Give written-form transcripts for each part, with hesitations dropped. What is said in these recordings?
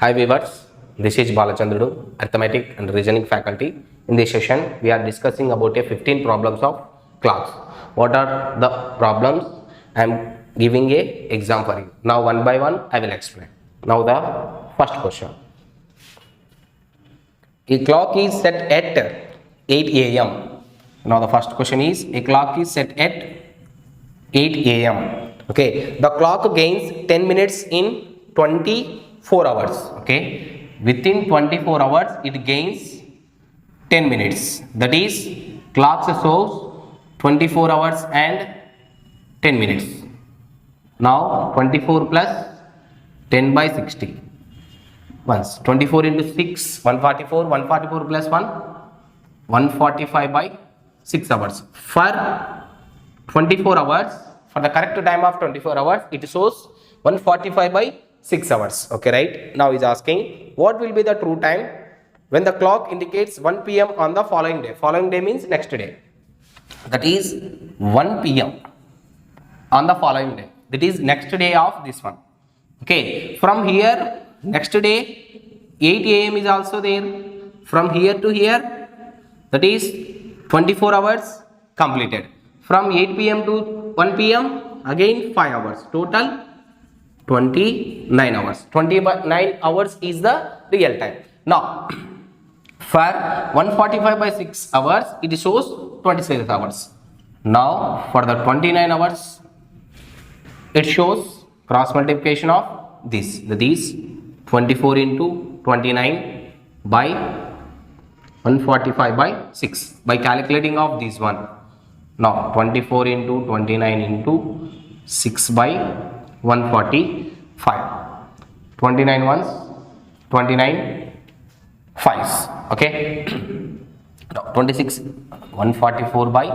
Hi viewers, this is Balachandrudu, Arithmetic and Reasoning faculty. In this session, we are discussing about 15 problems of clocks. What are the problems? I am giving a exam for you. Now one by one I will explain. Now the first question. A clock is set at 8 a.m. Now the first question is a clock is set at 8 a.m. Okay, the clock gains 10 minutes in 24 hours. Okay, within 24 hours it gains 10 minutes. That is, clock shows 24 hours and 10 minutes. Now 24 plus 10 by 60. Once 24 into 6, 144, 144 plus 1, 145 by 6 hours. For 24 hours, for the correct time of 24 hours, it shows 145 by 6 hours. Okay, right? Now is asking what will be the true time when the clock indicates 1 p.m. on the following day. Following day means next day. That is 1 p.m. on the following day. That is next day of this one. Okay, from here next day 8 a.m. is also there. From here to here, that is 24 hours completed. From 8 p.m. to 1 p.m. again 5 hours. Total 29 hours. 29 hours is the real time. Now for 145 by 6 hours it shows 26 hours. Now for the 29 hours it shows cross multiplication of this. That is 24 into 29 by 145 by 6 by calculating of this one. Now 24 into 29 into 6 by 145. 29 ones, 29 fives. Okay. Now 26, 144 by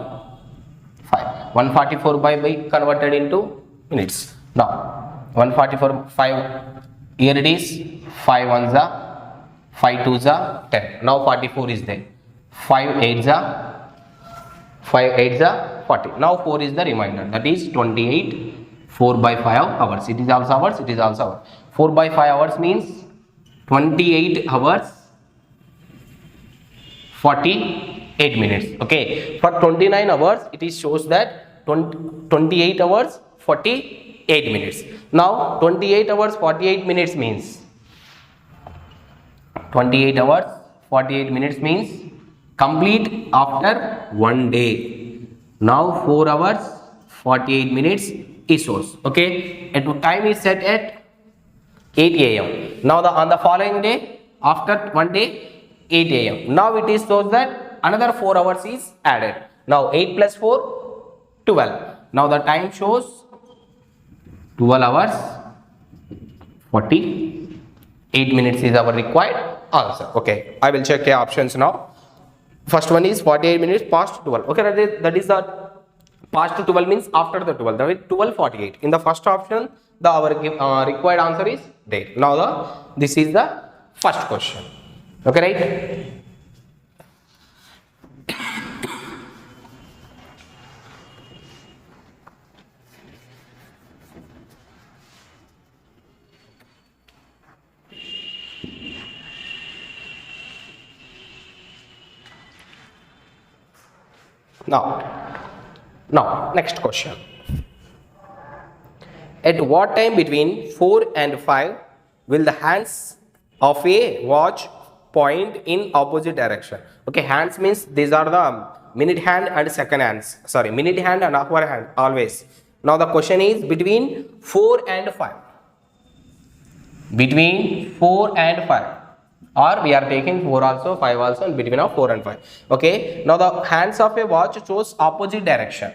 5. 144 by converted into minutes. Now 144 5. Here it is 5 ones are 5 twos are 10. Now 44 is there. 5 eights are 40. Now 4 is the remainder. That is 28. 4 by 5 hours. It is also hours. It is also hours. 4 by 5 hours means 28 hours 48 minutes. Okay. For 29 hours it is shows that 28 hours 48 minutes. Now 28 hours 48 minutes means 28 hours 48 minutes means complete after 1 day. Now 4 hours 48 minutes it shows. Okay, at time is set at 8 a.m. Now on the following day after 1 day 8 a.m. Now it is shows that another 4 hours is added. Now 8 plus 4 12. Now the time shows 12 hours 48 minutes is our required answer. Okay, I will check the options now. First one is 48 minutes past 12. Okay, that is the past 12 means after the 12. That is 12:48. In the first option, the our required answer is there. Now this is the first question. Okay, right? Now next question. At what time between 4 and 5 will the hands of a watch point in opposite direction? Okay, hands means these are the minute hand and second hands. Sorry, minute hand and hour hand always. Now the question is between 4 and 5. Between 4 and 5. Or we are taking 4 also, 5 also, and between of 4 and 5. Okay. Now the hands of a watch shows opposite direction.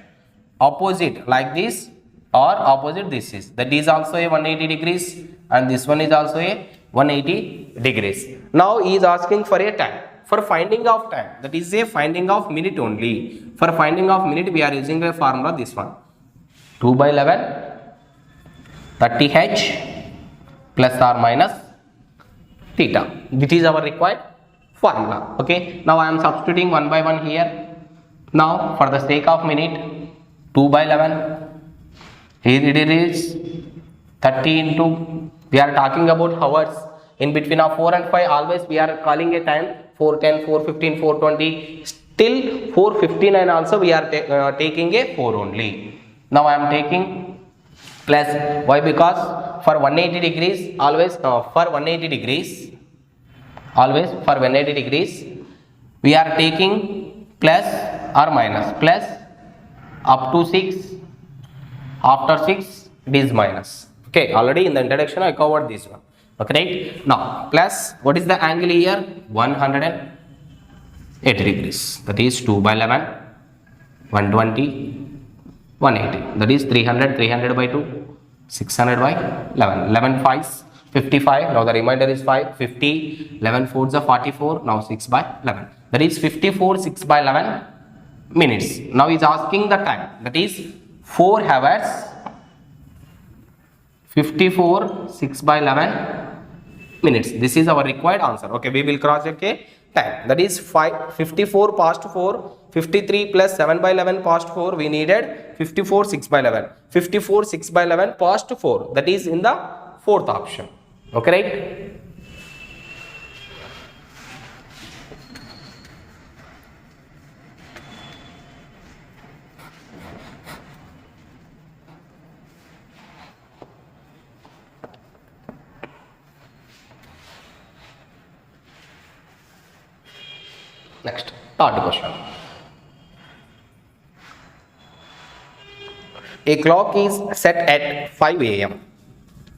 Opposite like this or opposite this is. That is also a 180 degrees and this one is also a 180 degrees. Now he is asking for a time. For finding of time, that is a finding of minute only. For finding of minute we are using a formula this one. 2 by 11 30h plus or minus theta. This is our required formula. Okay, now I am substituting one by one here. Now for the sake of minute, 2 by 11, here it is 30 into, we are talking about hours. In between of 4 and 5 always we are calling a time 4:10, 4:15, 4:20. Till 4:59 also we are taking a 4 only. Now I am taking plus. Why? Because for 180 degrees always for 180 degrees we are taking plus or minus. Plus up to 6, after 6 it is minus. Okay, already in the introduction I covered this one. Okay, right? Now plus, what is the angle here? 180 degrees. That is 2 by 11, 120, 180. That is 300, 300 by 2, 600 by 11. 11 5s 55. Now the remainder is 5, 50. 11 4s are 44. Now 6 by 11. That is 54, 6 by 11 minutes. Now he is asking the time. That is 4 hours, 54, 6 by 11 minutes. This is our required answer. Okay, we will cross check a time. That is 54 past 4, 53 plus 7 by 11 past 4. We needed 54, 6 by 11. 54, 6 by 11 past 4. That is in the fourth option. Okay, right? Next, third question. A clock is set at 5 a.m.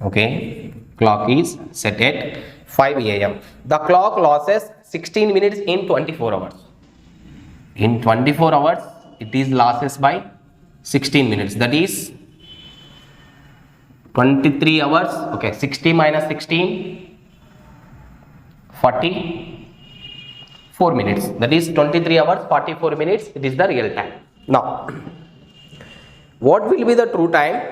Okay, clock is set at 5 a.m. The clock loses 16 minutes in 24 hours. In 24 hours, it is losses by 16 minutes. That is 23 hours. Okay, 60 minus 16, 44 minutes. That is 23 hours, 44 minutes. It is the real time. Now, what will be the true time?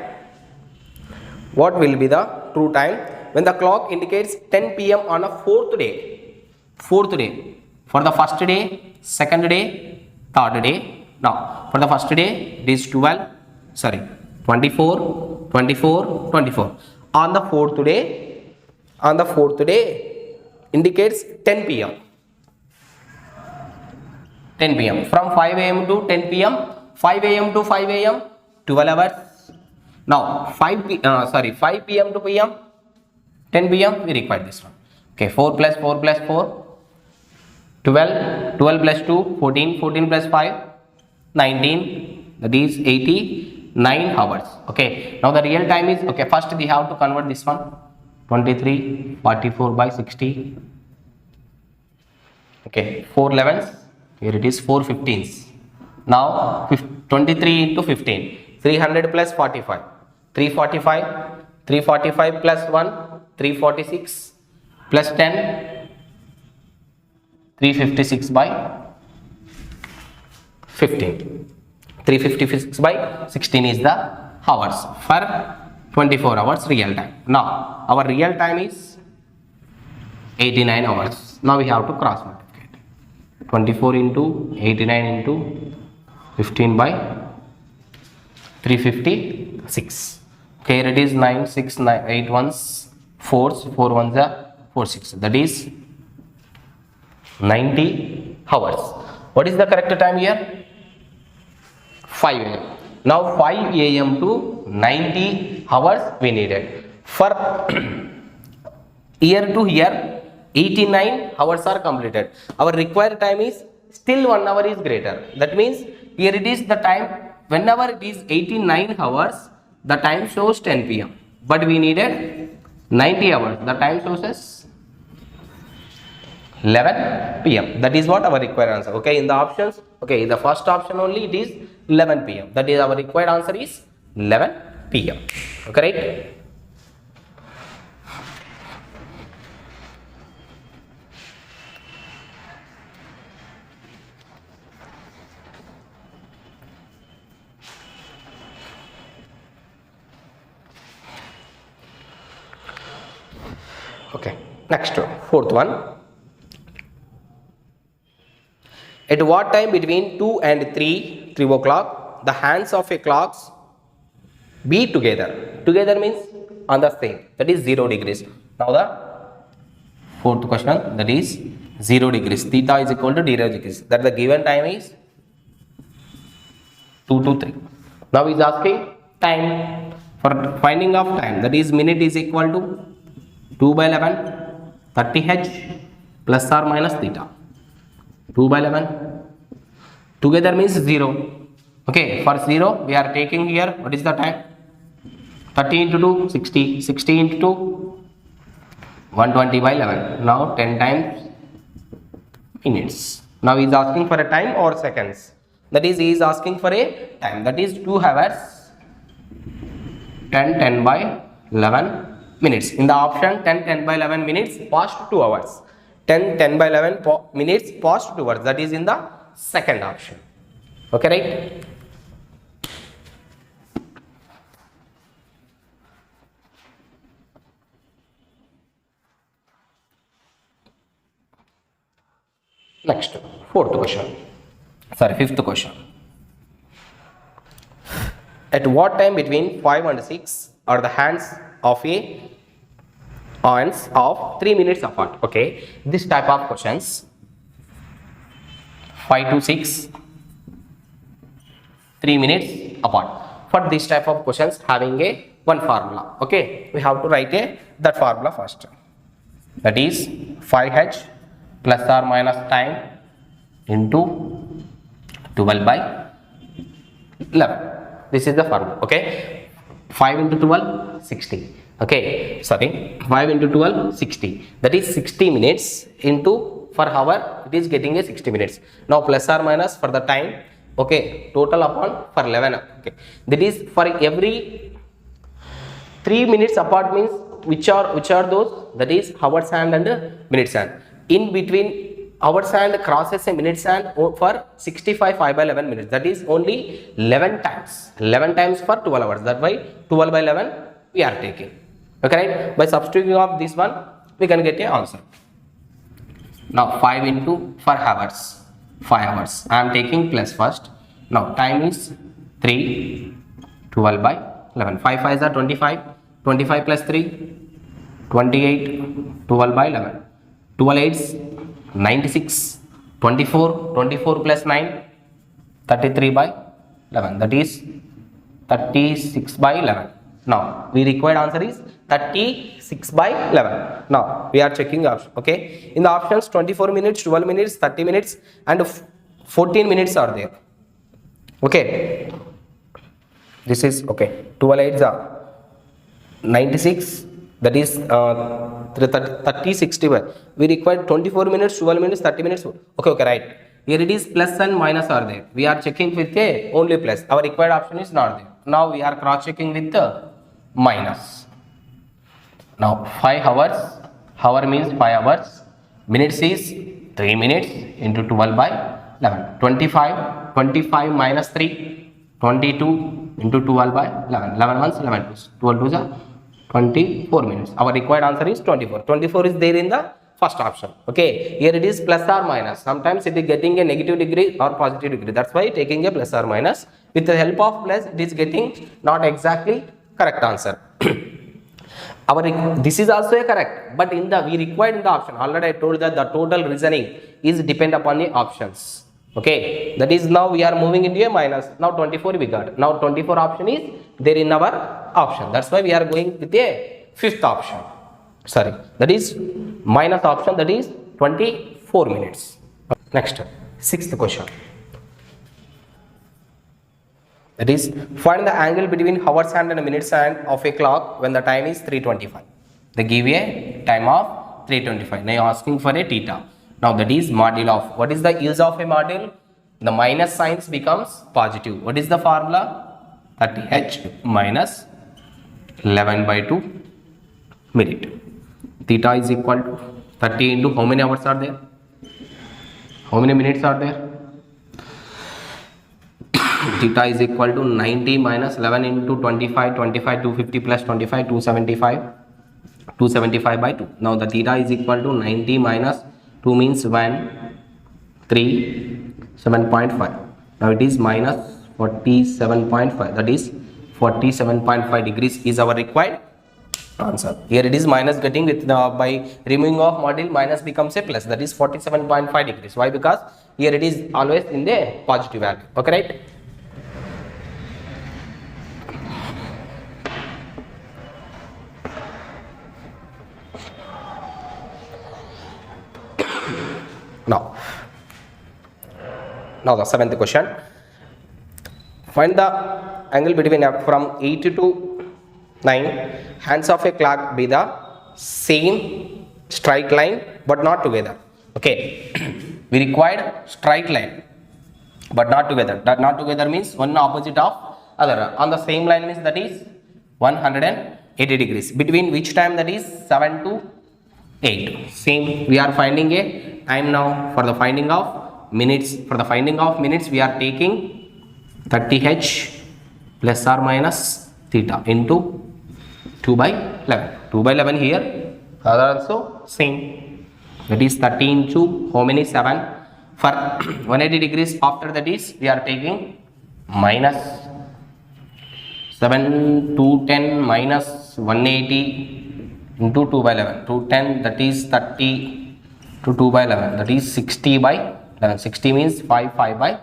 What will be the true time when the clock indicates 10 p.m. on a fourth day? Fourth day. For the first day, second day, third day. Now, for the first day, it is 24, 24, 24. On the fourth day, indicates 10 p.m. 10 p.m. From 5 a.m. to 10 p.m. 5 a.m. to 5 a.m. 12 hours. Now 5 p.m. to p.m. 10 p.m. we require this one. Okay, 4 plus 4 plus 4, 12, 12 plus 2, 14, 14 plus 5, 19. That is 89 hours. Okay, now the real time is, okay, first we have to convert this one. 23, 44 by 60. Okay, 4 11s. Here it is 4 15s. Now 23 into 15. 300 plus 45. 345. 345 plus 1. 346 plus 10. 356 by 15. 356 by 16 is the hours for 24 hours real time. Now our real time is 89 hours. Now we have to cross multiply. 24 into 89 into 15 by 356. Okay, here it is 9, 6, 9, 8 ones, 4s, 4 ones are 4, 6. That is 90 hours. What is the correct time here? 5 a.m. Now 5 a.m. to 90 hours we needed. For year to year, 89 hours are completed. Our required time is still 1 hour is greater. That means here it is the time, whenever it is 89 hours, the time shows 10 p.m. But we needed 90 hours. The time shows as 11 p.m. That is what our required answer. Okay, in the options, okay, in the first option only it is 11 p.m. That is our required answer is 11 p.m. Okay, right? Okay, next, fourth one. At what time between 2 and 3 o'clock, the hands of a clocks be together? Together means on the same, that is 0 degrees. Now the Fourth question, that is 0 degrees. Theta is equal to 0 degrees. That the given time is 2 to 3. Now he is asking time. For finding of time, that is minute is equal to 2 by 11, 30 h plus or minus theta. 2 by 11 together means 0. Okay, for 0 we are taking here, what is the time? 30 into 2, 60. 60 into 2, 120 by 11. Now 10 times minutes. Now he is asking for a time or seconds. That is, he is asking for a time. That is 2 hours, 10 by 11 minutes. In the option 10 by 11 minutes past 2 hours. 10 by 11 minutes past 2 hours. That is in the second option. Okay, right? Next, fifth question. At what time between 5 and 6 are the hands of 3 minutes apart? Okay, this type of questions, 5 to 6, 3 minutes apart. For this type of questions, having one formula. Okay, we have to write that formula first. That is 5h plus or minus time into 12 by 11. This is the formula. Okay, 5 into 12, 60. Okay, sorry, 5 into 12, 60. That is 60 minutes into, for hour it is getting a 60 minutes. Now plus or minus for the time. Okay, total upon for 11. Okay, that is for every 3 minutes apart means which are those? That is hours hand and minutes hand. In between hours hand crosses a minutes hand for 65 5 by 11 minutes. That is only 11 times. 11 times for 12 hours. That why 12 by 11 we are taking. Okay, right? By substituting of this one, we can get an answer. Now 5 into for hours. 5 hours. I am taking plus first. Now time is 3, 12 by 11. 5 5s are 25. 25 plus 3, 28, 12 by 11. 12 8s, 96. 24 plus 9, 33 by 11. That is 36 by 11. Now we required answer is 36 by 11. Now we are checking the option. Okay, in the options 24 minutes, 12 minutes, 30 minutes and 14 minutes are there. Okay, this is okay. 12 8s are 96. That is 30 60. We require 24 minutes, 12 minutes, 30 minutes. Okay, right. Here it is plus and minus are there. We are checking with only plus. Our required option is not there. Now we are cross checking with the minus. Now 5 hours. Hour means 5 hours. Minutes is 3 minutes into 12 by 11. 25 minus 3. 22 into 12 by 11. 11 ones, 11 twos. 12 twos are 24 minutes. Our required answer is 24. 24 is there in the first option. Okay, here it is plus or minus. Sometimes it is getting a negative degree or positive degree. That's why taking a plus or minus. With the help of plus, it is getting not exactly correct answer. This is also a correct, but we required in the option. Already I told that the total reasoning is depend upon the options. Okay, that is now we are moving into a minus. Now 24 we got. Now 24 option is there in our option. That's why we are going with a fifth option. Sorry, that is minus option, that is 24 minutes. Next, sixth question. That is, find the angle between hours hand and minutes hand of a clock when the time is 3:25. They give a time of 3:25. Now you are asking for a theta. Now that is module of. What is the use of a module? The minus signs becomes positive. What is the formula? 30h minus 11 by 2 minute. Theta is equal to 30 into how many hours are there? How many minutes are there? Theta is equal to 90 minus 11 into 25, 250 plus 25, 275 by 2. Now the theta is equal to 90 minus 2 means 1, 3, 7.5. Now it is minus 47.5. That is 47.5 degrees is our required answer. Here it is minus getting with the by removing of module minus becomes a plus, that is 47.5 degrees. Why? Because here it is always in the positive value. Okay, right? Now the seventh question. Find the angle between from 8 to 9 hands of a clock be the same straight line but not together. Okay, we required straight line but not together. That not together means one opposite of other. On the same line means that is 180 degrees. Between which time? That is 7 to 8. Same, we are finding a time now for the finding of minutes. For the finding of minutes, we are taking 30h plus or minus theta into 2 by 11. 2 by 11 here are also same. That is 30 into how many? 7. For 180 degrees after that is we are taking minus 7 to 10 minus 180 into 2 by 11. 210 that is 30 to 2 by 11 that is 60 by 11. 60 means 5 by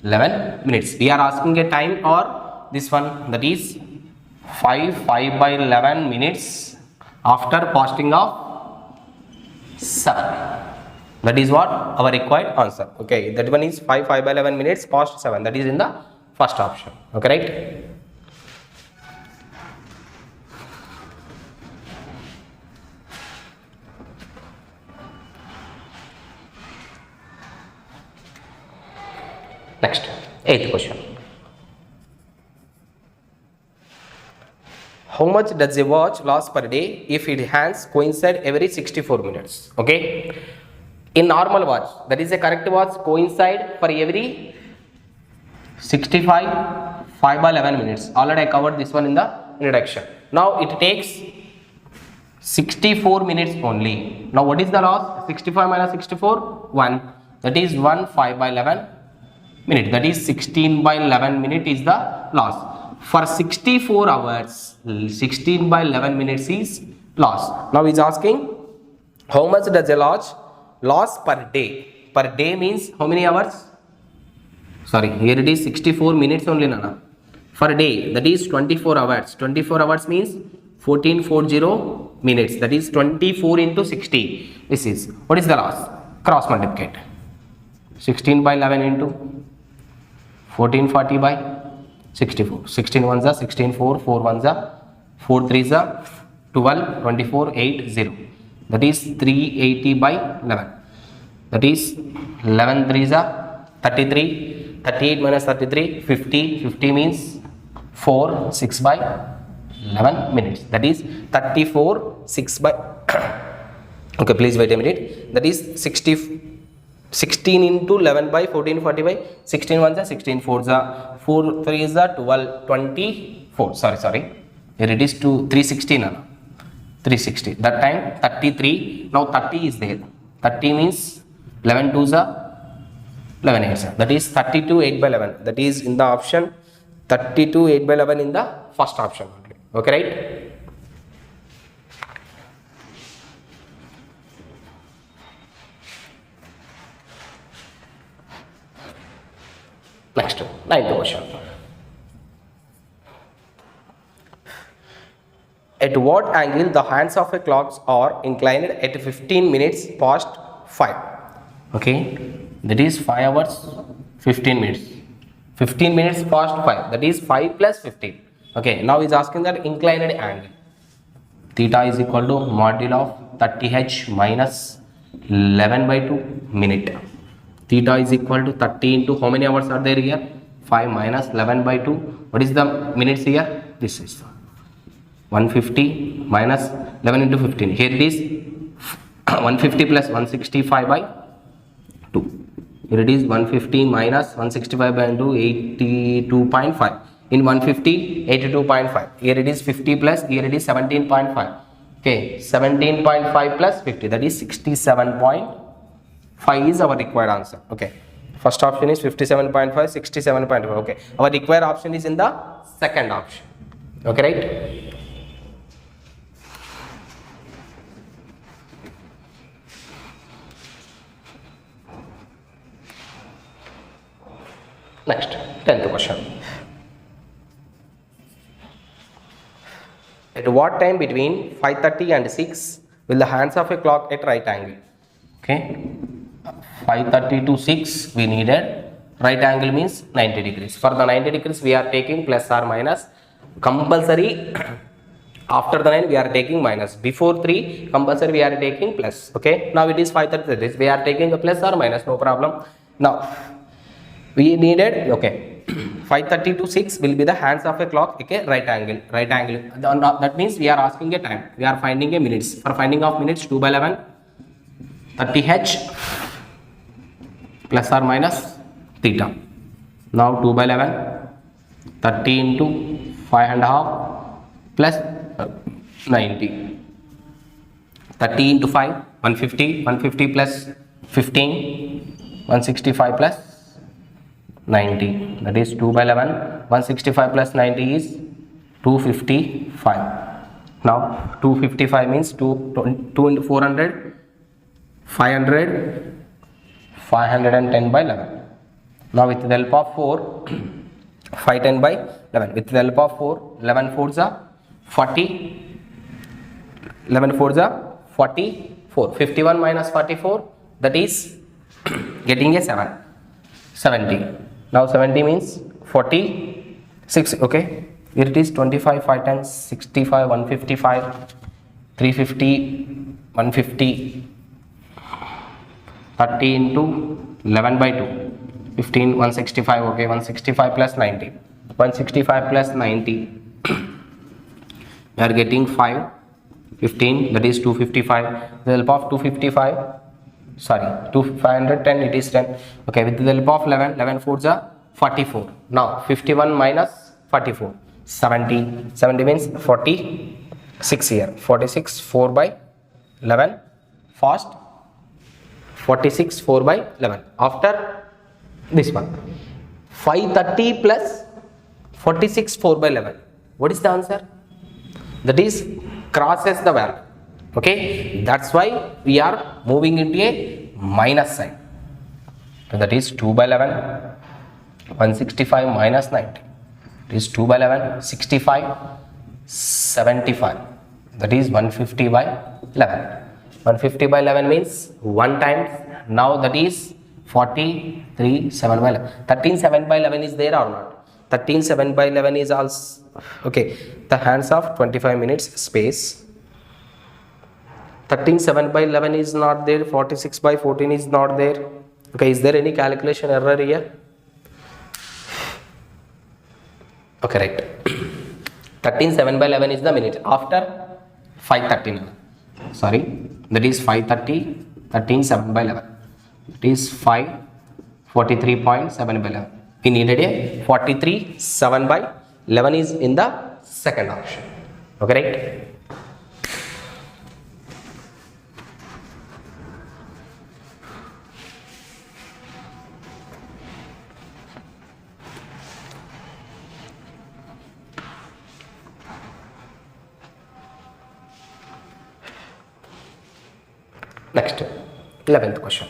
11 minutes. We are asking a time or this one, that is 5 by 11 minutes after passing of 7. That is what our required answer. Okay, that one is 5 by 11 minutes past 7. That is in the first option. Okay, right? Next, 8th question. How much does a watch last per day if its hands coincide every 64 minutes? Okay, in normal watch, that is a correct watch, coincide for every 65 5 by 11 minutes. Already I covered this one in the introduction. Now it takes 64 minutes only. Now what is the loss? 65 minus 64, 1. That is 1 5 by 11 minute. That is 16 by 11 minute is the loss. For 64 hours, 16 by 11 minutes is loss. Now he is asking how much does a loss per day. Per day means how many hours? Sorry, here it is 64 minutes only, Nana. For a day, that is 24 hours. 24 hours means 1440 minutes. That is 24 into 60. This is, what is the loss? Cross multiplicate. 16 by 11 into 1440 by 64. 16 ones are 16 4, 4 ones are 4 threes are 12, 24, 8, 0. That is 380 by 11. That is 11 threes are 33, 38 minus 33, 50. 50 means 4, 6 by 11 minutes. That is 34, 6 by okay, please wait a minute. That is 16 into 11 by 1440 by 16 ones are 16 fours are 4 threes are 12, 24. Sorry. Here it is 360 now. 360. That time 33. Now 30 is there. 30 means 11 twos are 11 eights. That is 32 8 by 11. That is in the option 32 8 by 11 in the first option. Okay, right? Next, 9th question. At what angle the hands of a clock are inclined at 15 minutes past 5? Okay, that is 5 hours 15 minutes. 15 minutes past 5. That is 5 plus 15. Okay, now he's asking that inclined angle. Theta is equal to module of 30h minus 11 by 2 minute. Theta is equal to 30 into how many hours are there here? 5 minus 11 by 2. What is the minutes here? This is 150 minus 11 into 15. Here it is 150 plus 165 by 2. Here it is 150 minus 165 by 2, 82.5. In 150, 82.5. Here it is 50 plus, here it is 17.5. Okay, 17.5 plus 50. That is 67.5 is our required answer. Okay, first option is 57.5, 67.5. Okay, our required option is in the second option. Okay, right? Next, 10th question. At what time between 5:30 and 6 will the hands of a clock at right angle? Okay, 5:30 to 6 we needed. Right angle means 90 degrees. For the 90 degrees we are taking plus or minus. Compulsory after the 9 we are taking minus. Before 3 compulsory we are taking plus. Okay, now it is 5:30, we are taking a plus or minus, no problem. Now we needed, okay, 5:30 to 6 will be the hands of a clock, okay, right angle. That means we are asking a time, we are finding a minutes. For finding of minutes, 2 by 11 30h plus or minus theta. Now 2 by 11 30 into 5.5 plus 90. 30 into 5 150, 150 plus 15 165 plus 90, that is 2 by 11. 165 plus 90 is 255. Now 255 means 2 into 400 500 510 by 11. Now with the help of 4 510 by 11, with the help of 4 11 4s are 40, 11 4s are 44. 51 minus 44, that is getting a 70. Now 70 means 46. Okay, here it is 25 5 times 65 155 350 150 30 into 11 by 2 15 165. Okay, 165 plus 90, 165 plus 90 we are getting 5 15, that is 255. The help of 255, sorry, 510, it is 10. Okay, with the help of 11 11 4s are 44. Now 51 minus 44 70. 70 means 46 here. 46 4 by 11 fast. 46 4 by 11. After this one, 530 plus 46 4 by 11, what is the answer? That is crosses the value. Okay, that's why we are moving into a minus sign. So that is 2 by 11 165 minus 90, it is 2 by 11 65 75, that is 150 by 11. 150 by 11 means 1 times. Now that is 43 7 by 11. 13 7 by 11 is there or not? 13 7 by 11 is also okay. The hands of 25 minutes space. 13 7 by 11 is not there. 46 by 14 is not there. Okay, is there any calculation error here? Okay, right. 13 7 by 11 is the minute after 5:30. Sorry, that is 5:30. 13 7 by 11, it is 543.7 by 11. We needed a 43 7 by 11 is in the second option. Okay, right. Next, 11th question.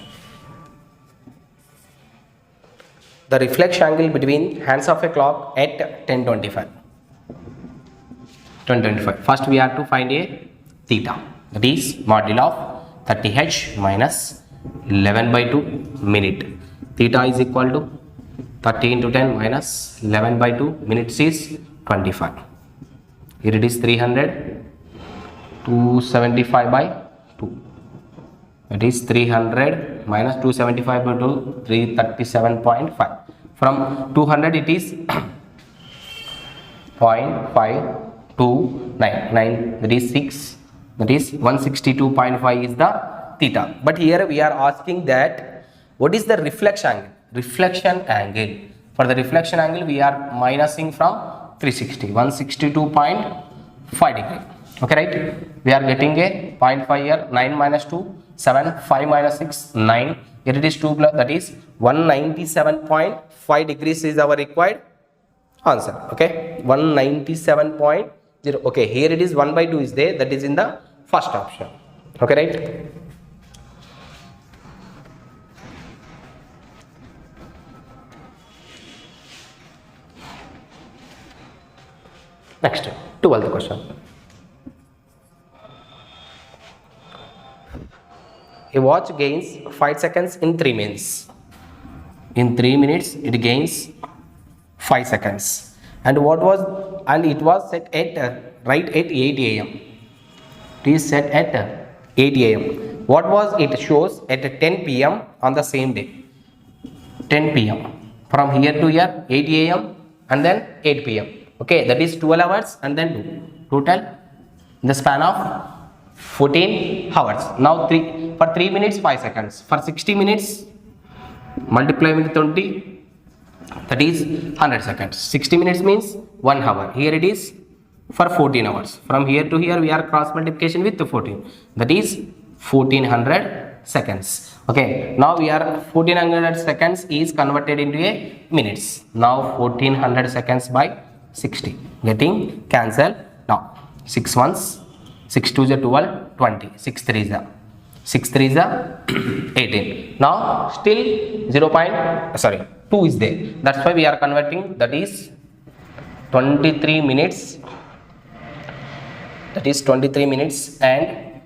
The reflex angle between hands of a clock at 10:25. 10:25. First we have to find a theta, that is modulo of 30h minus 11 by 2 minute. Theta is equal to 30 into 10 minus 11 by 2 minutes is 25. Here it is 300, 275 by 2. It is 300 minus 275 by 2, 337.5. From 200 it is 0.529, that is 6, that is 162.5 is the theta. But here we are asking that what is the reflection angle? Reflection angle. For the reflection angle we are minusing from 360, 162.5 degree. Okay, right. We are getting a 0.5 here. 9 minus 2 7, 5 minus 6 9. Here it is 2 plus, that is 197.5 degrees is our required answer. Okay, 197.0. Okay, here it is 1 by 2 is there, that is in the first option. Okay, right. Next, 12th question. A watch gains 5 seconds in 3 minutes. In 3 minutes, it gains 5 seconds. And it was set at right at 8 a.m. It is set at 8 a.m. What was it shows at 10 p.m. on the same day? 10 p.m. From here to here, 8 a.m. and then 8 p.m. Okay, that is 12 hours and then 2. Total in the span of 14 hours. Now for 3 minutes 5 seconds. For 60 minutes, multiply with 20, that is 100 seconds. 60 minutes means 1 hour. Here it is for 14 hours. From here to here we are cross multiplication with 14. That is 1400 seconds. Okay, now we are 1400 seconds is converted into a minutes. Now 1400 seconds by 60 getting cancelled. Now 6 ones, 6 2s are 12, 20, 6 3s are 18. Now still 2 is there. That's why we are converting. That is 23 minutes. That is 23 minutes and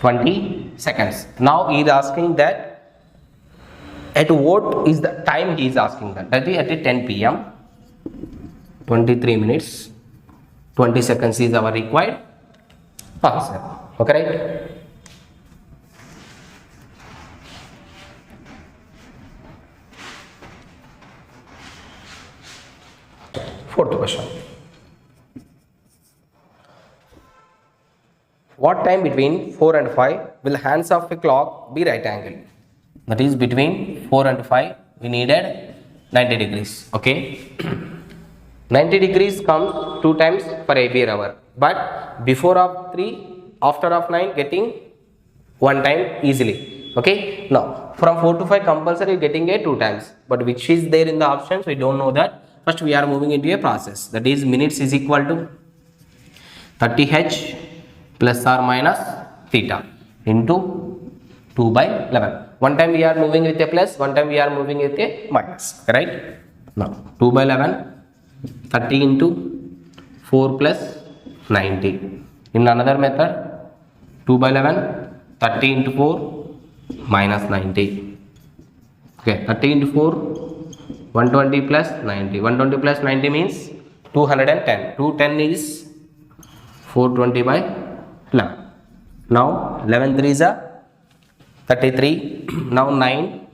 20 seconds. Now he is asking that at what is the time he is asking that. That is at 10 p.m. 23 minutes 20 seconds is our required answer. Okay, right? Fourth question. What time between 4 and 5 will hands of a clock be right angle? That is between 4 and 5 we needed 90 degrees. Okay. 90 degrees comes 2 times for every hour. But before of 3, after of 9 getting 1 time easily. Okay. Now from 4 to 5 compulsory getting a 2 times. But which is there in the options we don't know that. First we are moving into a process. That is minutes is equal to 30h plus or minus theta into 2 by 11. One time we are moving with a plus, one time we are moving with a minus, right? Now 2 by 11, 30 into 4 plus 90. In another method, 2 by 11, 30 into 4 minus 90. Okay, 30 into 4, 120 plus 90. 120 plus 90 means 210. 210 is 420 by 11. Now 11 3s are 33. Now 9,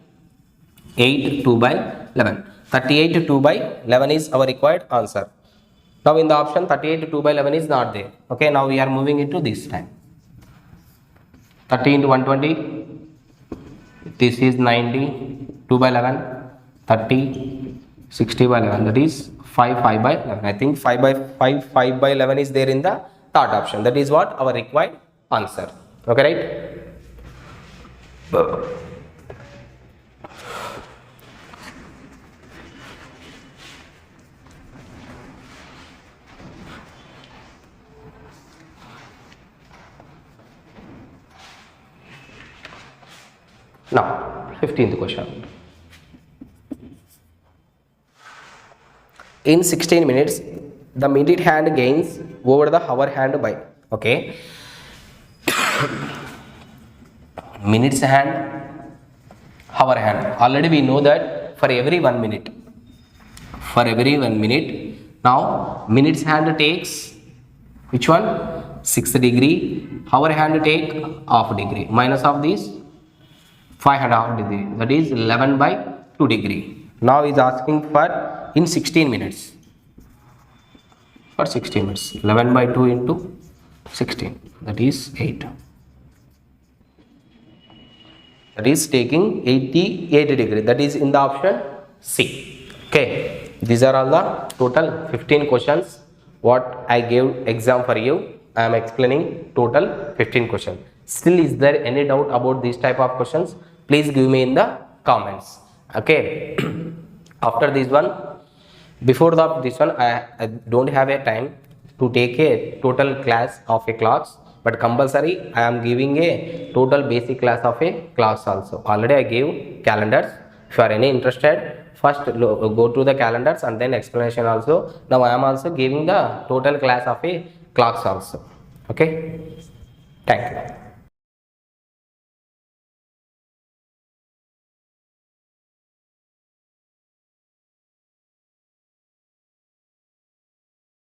8, 2 by 11. 38 2 by 11 is our required answer. Now in the option 38 2 by 11 is not there. Okay, now we are moving into this time. 30 into 120. This is 90. 2 by 11. 30. 60 by 11. That is 5 by 11. I think 5 by 11 is there in the third option. That is what our required answer. Okay, right? Now 15th question. In 16 minutes the minute hand gains over the hour hand by. Okay. Minutes hand, hour hand. Already we know that for every 1 minute. For every 1 minute. Now minutes hand takes which one? 6 degree. Hour hand take half degree. Minus of this 5.5 degree. That is 11 by 2 degree. Now is asking for in 16 minutes. For 60 minutes. 11 by 2 into 16. That is 8. That is taking 88 degree. That is in the option C. Okay. These are all the total 15 questions. What I gave exam for you. I am explaining total 15 questions. Still is there any doubt about these type of questions? Please give me in the comments. Okay. After this one, before this one, I don't have a time to take a total class of a class, but compulsory I am giving a total basic class of a class also. Already I gave calendars If you are any interested, first go to the calendars and then explanation also. Now I am also giving the total class of a clocks also. Okay, thank you.